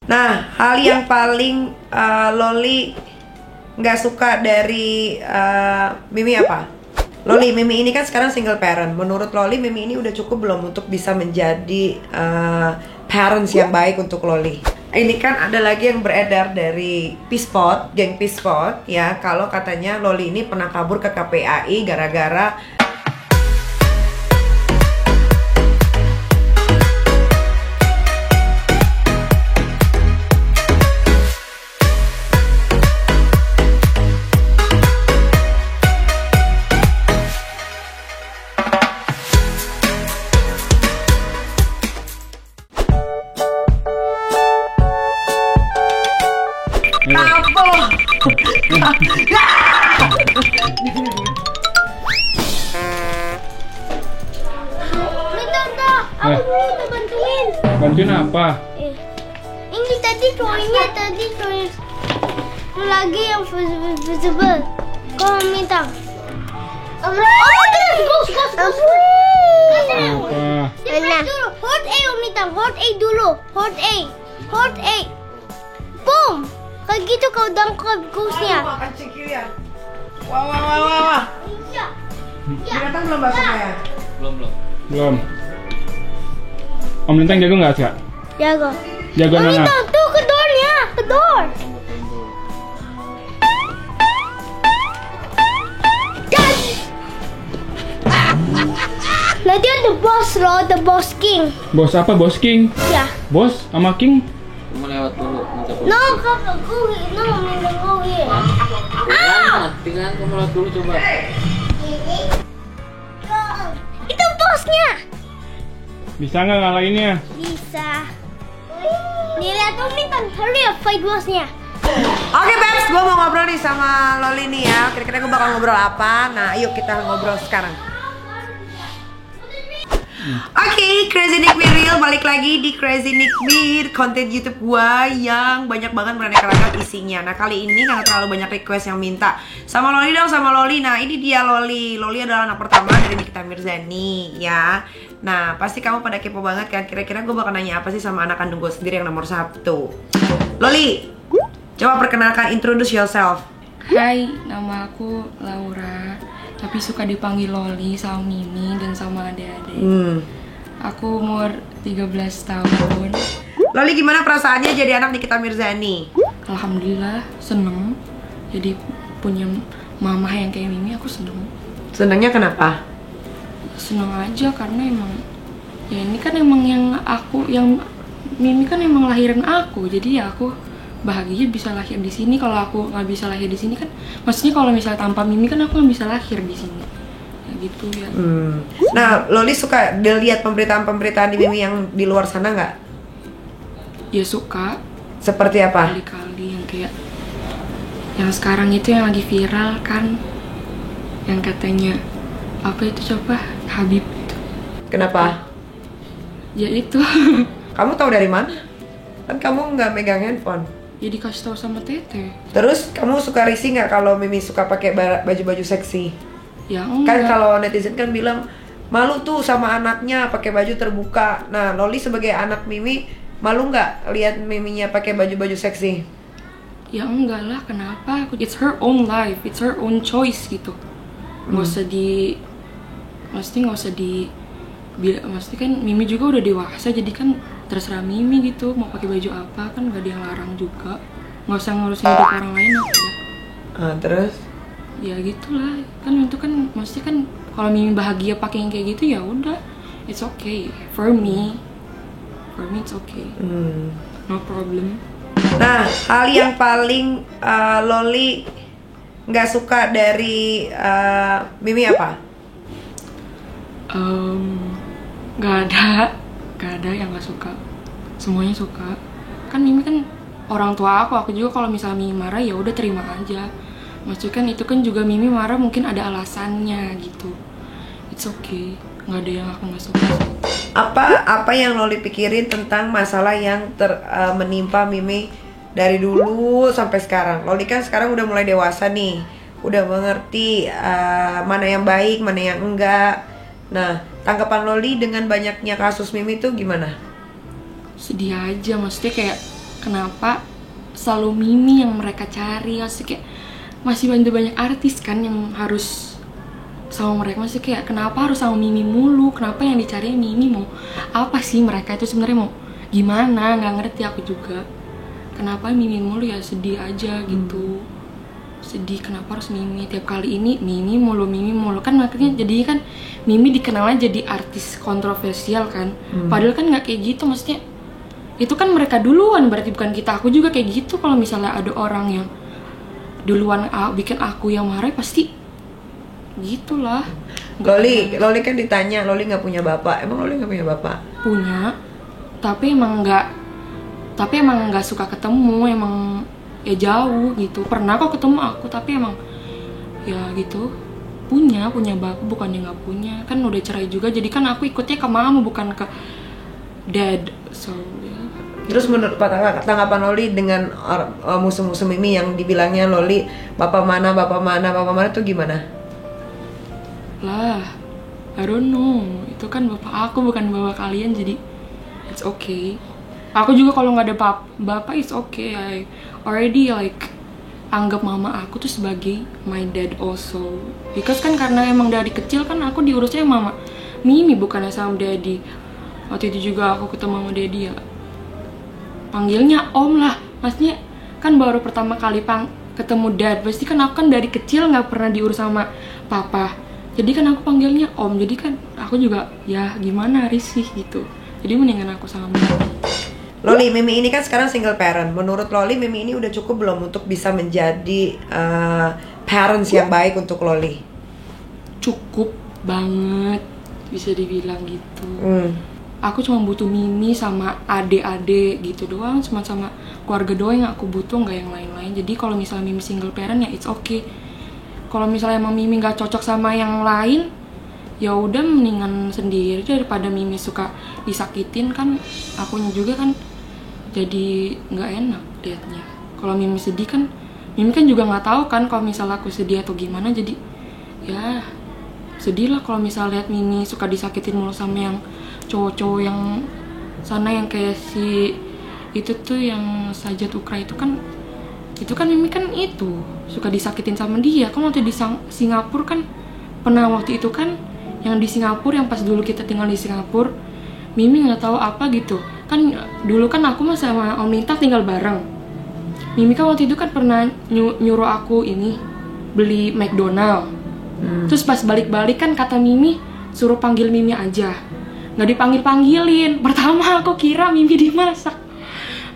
Nah, hal yang paling Loli nggak suka dari Mimi apa? Loli, Mimi ini kan sekarang single parent. Menurut Loli, Mimi ini udah cukup belum untuk bisa menjadi parents yang baik untuk Loli? Ini kan ada lagi yang beredar dari Peacepot, geng Peacepot ya, kalau katanya Loli ini pernah kabur ke KPAI gara-gara Aku bantuin. Bantuin apa? Ini tadi lagi yang visible. Kau minta. Apa? Hold A minta. Hold A dulu. Hold A. Boom. Kayak gitu kau dangkap ghostnya. Wah. Iya. Binatang belum masuk ya? Belum. Om Lintang jago nggak, Kak? Jago. Jago Om nana. Lintang tuh ke doornya. Ke door. Nanti ada boss loh, the boss king. Bos apa? Bos King? Ya. Bos sama King? Cuma lewat dulu, minta foto. No, kakak go here. No, minta go here. Tinggal kamu lewat dulu coba. Itu bosnya. Bisa nggak ngalahinnya? Bisa. Nih lihat Om Lintang, hurry up fight bosnya. Oke Babs, gue mau ngobrol nih sama Loli nih ya. Kira-kira gue bakal ngobrol apa? Nah, yuk kita ngobrol sekarang. Oke, Crazy Nick Be Real balik lagi di Crazy Nick Be, konten YouTube gua yang banyak banget beraneka ragam isinya. Nah, kali ini karena terlalu banyak request yang minta sama Loli dong, sama Loli. Nah, ini dia Loli. Loli adalah anak pertama dari Nikita Mirzani ya. Nah, pasti kamu pada kepo banget kan. Kira-kira gue bakal nanya apa sih sama anak kandung gue sendiri yang nomor 1. Loli, coba perkenalkan, introduce yourself. Hai, nama aku Laura, tapi suka dipanggil Loli sama Mimi dan sama adik-adik. Aku umur 13 tahun. Loli, gimana perasaannya jadi anak Nikita Mirzani? Alhamdulillah seneng. Jadi punya mama yang kayak Mimi, aku seneng. Senangnya kenapa? Seneng aja karena emang ya ini kan emang yang Mimi kan emang lahiran aku. Jadi ya aku bahagia bisa lahir di sini. Kalau aku nggak bisa lahir di sini kan, maksudnya kalau misalnya tanpa Mimi kan aku nggak bisa lahir di sini. Ya gitu ya. Nah, Loli suka dilihat pemberitaan-pemberitaan di Mimi yang di luar sana nggak? Ya suka. Seperti apa? Kali-kali yang kayak yang sekarang itu yang lagi viral kan, yang katanya apa itu coba Habib itu. Kenapa? Ya itu. Kamu tahu dari mana? Kan kamu nggak megang handphone. Ya dikasih tahu sama Tete. Terus kamu suka risih nggak kalau Mimi suka pakai baju-baju seksi? Ya Kan enggak. kalau netizen kan bilang malu tuh sama anaknya pakai baju terbuka. Nah, Loli sebagai anak Mimi malu nggak lihat Miminya pakai baju-baju seksi? Ya enggak lah, kenapa? It's her own life, it's her own choice gitu. Nggak usah maksudnya kan Mimi juga udah dewasa, jadi kan terserah Mimi gitu mau pakai baju apa, kan gak ada yang larang juga. Nggak usah ngurusin hidup orang lain aja. Terus? Ya gitulah, kan itu kan maksudnya kan kalau Mimi bahagia pakai yang kayak gitu ya udah, it's okay for me it's okay, no problem. Nah, hal yang paling Loli nggak suka dari Mimi apa? Gak ada yang gak suka, semuanya suka. Kan Mimi kan orang tua aku juga kalau misalnya Mimi marah ya udah terima aja. Maksudnya kan itu kan juga Mimi marah mungkin ada alasannya gitu. It's okay, nggak ada yang aku nggak suka. Apa yang Loli pikirin tentang masalah yang menimpa Mimi dari dulu sampai sekarang? Loli kan sekarang udah mulai dewasa nih, udah mengerti mana yang baik, mana yang enggak. Nah, tanggapan Loli dengan banyaknya kasus Mimi tuh gimana? Sedih aja, maksudnya kayak kenapa selalu Mimi yang mereka cari. Maksudnya kayak masih banyak artis kan yang harus sama mereka. Maksudnya kayak kenapa harus sama Mimi mulu, kenapa yang dicari Mimi, mau apa sih mereka itu sebenarnya, mau gimana, nggak ngerti aku juga. Kenapa Mimi mulu, ya sedih aja gitu. Sedih kenapa harus Mimi tiap kali ini Mimi mulu kan, makanya jadi kan Mimi dikenalnya jadi artis kontroversial kan. Padahal kan nggak kayak gitu, maksudnya itu kan mereka duluan, berarti bukan kita. Aku juga kayak gitu, kalau misalnya ada orang yang duluan bikin aku yang marah pasti gitulah. Loli kan ditanya, Loli nggak punya bapak. Emang Loli nggak punya bapak? Punya, tapi emang nggak suka ketemu, emang ya jauh gitu. Pernah kok ketemu aku, tapi emang ya gitu. Punya bapak, bukannya nggak punya. Kan udah cerai juga, jadi kan aku ikutnya ke mama bukan ke dad. So ya. Terus menurut tanggapan Loli dengan musuh-musuh Mimi yang dibilangnya Loli bapak mana tuh gimana? Lah, I don't know. Itu kan bapak aku, bukan bapak kalian, jadi it's okay. Aku juga kalau nggak ada bapak it's okay. I already like anggap mama aku tuh sebagai my dad also. Because kan karena emang dari kecil kan aku diurusnya mama Mimi, bukannya sama daddy. Waktu itu juga aku ketemu sama daddy ya panggilnya om lah. Maksudnya kan baru pertama kali ketemu dad, pasti kan aku kan dari kecil nggak pernah diurus sama papa. Jadi kan aku panggilnya om, jadi kan aku juga ya gimana, risih gitu. Jadi mendingan aku sama dad. Loli, Mimi ini kan sekarang single parent. Menurut Loli, Mimi ini udah cukup belum untuk bisa menjadi parents yang baik untuk Loli? Cukup banget, bisa dibilang gitu. Aku cuma butuh Mimi sama adik-adik gitu doang, cuma sama keluarga doang yang aku butuh, nggak yang lain-lain. Jadi kalau misalnya Mimi single parent ya it's okay. Kalau misalnya emang Mimi nggak cocok sama yang lain, ya udah mendingan sendiri daripada Mimi suka disakitin kan. Akunya juga kan jadi nggak enak liatnya. Kalau Mimi sedih kan, Mimi kan juga nggak tahu kan kalau misalnya aku sedih atau gimana. Jadi ya sedih lah kalau misalnya lihat Mimi suka disakitin mulu sama yang cowok-cowok yang sana, yang kayak si itu tuh yang Sajat Ukra itu kan Mimi kan itu suka disakitin sama dia. Kan waktu di Singapura kan pernah, waktu itu kan yang di Singapura, yang pas dulu kita tinggal di Singapura, Mimi nggak tahu apa gitu kan. Dulu kan aku sama Om Lintang tinggal bareng. Mimi kan waktu itu kan pernah nyuruh aku ini beli McDonald. Terus pas balik-balik kan kata Mimi suruh panggil Mimi aja, nggak dipanggil-panggilin. Pertama aku kira Mimi dimasak.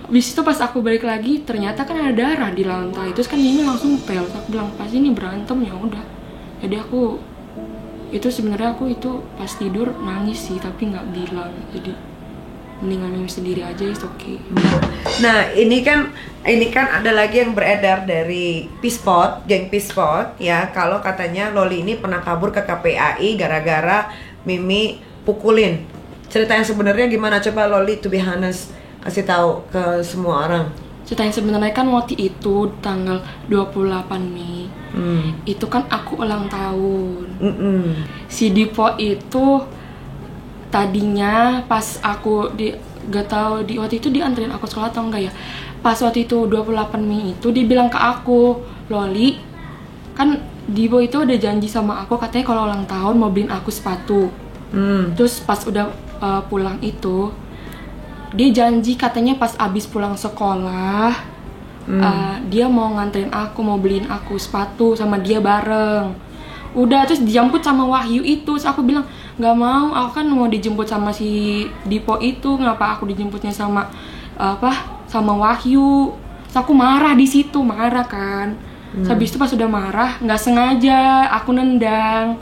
Habis itu pas aku balik lagi ternyata kan ada darah di lantai. Terus kan Mimi langsung pel. Aku bilang pas ini berantem, ya udah. Jadi aku itu sebenarnya aku itu pas tidur nangis sih, tapi nggak bilang. Jadi mendingan Mimi sendiri aja, is okay. Nah ini kan ada lagi yang beredar dari Peacepot, geng Peacepot ya, kalau katanya Loli ini pernah kabur ke KPAI gara-gara Mimi pukulin. Cerita yang sebenarnya gimana? Coba Loli, to be honest, kasih tahu ke semua orang. Cerita yang sebenarnya kan waktu itu tanggal 28 Mei itu kan aku ulang tahun. Si Dipo itu tadinya pas aku gak tahu waktu itu dianterin aku sekolah atau enggak ya. Pas waktu itu 28 Mei itu dia bilang ke aku, Loli, kan Dipo itu udah janji sama aku katanya kalau ulang tahun mau beliin aku sepatu. Terus pas udah pulang itu dia janji katanya pas abis pulang sekolah dia mau nganterin aku, mau beliin aku sepatu sama dia bareng. Udah, terus dijemput sama Wahyu itu. Terus aku bilang nggak mau, aku kan mau dijemput sama si Dipo itu, ngapa aku dijemputnya sama sama Wahyu. Terus aku marah di situ, marah kan. Habis itu pas udah marah, nggak sengaja aku nendang.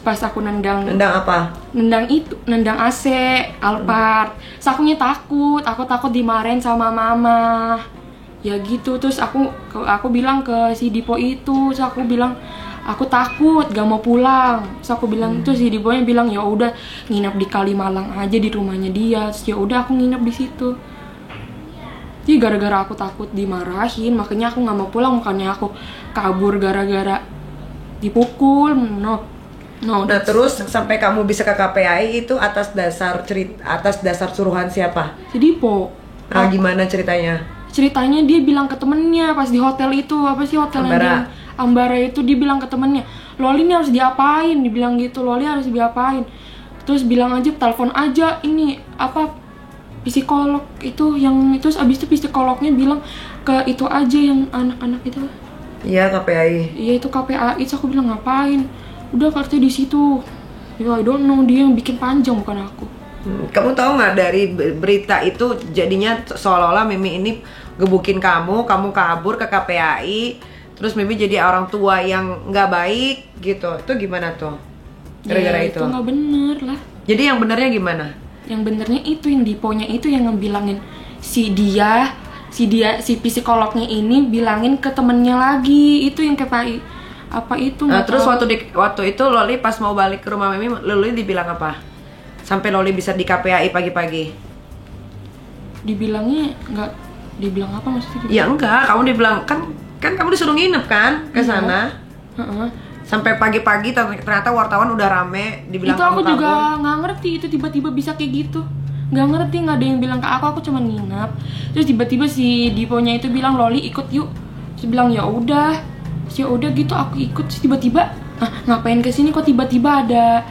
Pas aku nendang apa? Nendang AC Alphard. Terus akunya takut, aku takut dimarahin sama mama. Ya gitu, terus aku bilang ke si Dipo itu, terus aku bilang aku takut, gak mau pulang. Terus aku bilang tuh si Diponya bilang ya udah nginep di Kalimalang aja di rumahnya dia. Terus ya udah aku nginep di situ. Jadi gara-gara aku takut dimarahin, makanya aku nggak mau pulang, makanya aku kabur gara-gara dipukul. Nah, terus sampai kamu bisa ke KPAI itu atas dasar suruhan siapa? Si Dipo. Gimana ceritanya? ceritanya dia bilang ke temennya pas di hotel itu, apa sih hotel yang Ambara. Ambara itu, dia bilang ke temennya, Loli ini harus diapain, dibilang gitu, Loli harus diapain. Terus bilang aja, telepon aja ini apa psikolog itu yang itu, abis itu psikolognya bilang ke itu aja yang anak-anak itu. Iya, KPAI. Iya itu KPAI, terus aku bilang ngapain? Udah kartunya di situ. Ya I don't know, dia yang bikin panjang bukan aku. Kamu tahu nggak dari berita itu jadinya seolah-olah Mimi ini gebukin kamu kabur ke KPAI, terus Mimi jadi orang tua yang nggak baik gitu. Itu gimana tuh? Gara-gara Ya, itu. itu nggak bener lah. Jadi yang benernya gimana? Yang benernya itu yang diponya itu yang ngebilangin si psikolognya ini bilangin ke temennya lagi, itu yang KPAI apa itu. Nah, nggak terus tahu. waktu itu Loli pas mau balik ke rumah Mimi, Loli dibilang apa? Sampai Loli bisa di KPAI pagi-pagi. Dibilangnya nggak, dibilang apa maksudnya? Ya enggak, kamu dibilang kan kamu disuruh nginep kan ke sana. Heeh. Sampai pagi-pagi ternyata wartawan udah rame dibilang Itu aku kamu juga kabur. nggak ngerti itu tiba-tiba bisa kayak gitu, nggak ngerti, nggak ada yang bilang ke aku cuma nginap. Terus tiba-tiba si Diponya itu bilang Loli ikut yuk, terus bilang ya udah gitu aku ikut. Terus tiba-tiba ngapain kesini kok tiba-tiba ada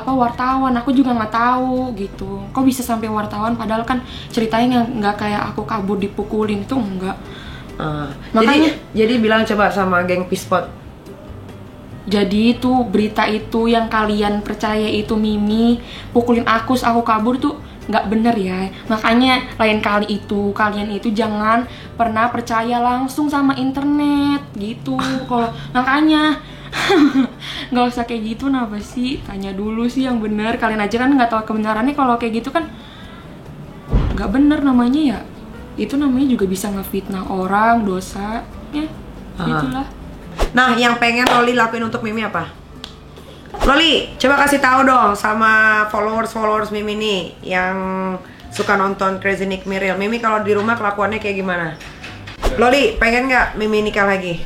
wartawan, aku juga nggak tahu gitu, kok bisa sampai wartawan padahal kan ceritanya nggak kayak aku kabur dipukulin, itu enggak. Makanya- jadi bilang coba sama geng Pispot. Jadi itu berita itu yang kalian percaya itu Mimi pukulin aku kabur tuh nggak bener ya. Makanya lain kali itu kalian itu jangan pernah percaya langsung sama internet gitu. Kalau makanya nggak usah kayak gitu, kenapa sih? Tanya dulu sih yang bener. Kalian aja kan nggak tahu kebenarannya, kalau kayak gitu kan nggak bener namanya ya. Itu namanya juga bisa ngefitnah orang, dosa ya. Itulah. Nah, yang pengen Loli lakuin untuk Mimi apa? Loli, coba kasih tahu dong sama followers Mimi nih yang suka nonton Crazy Nick Miril. Mimi kalau di rumah kelakuannya kayak gimana? Loli, pengen nggak Mimi nikah lagi?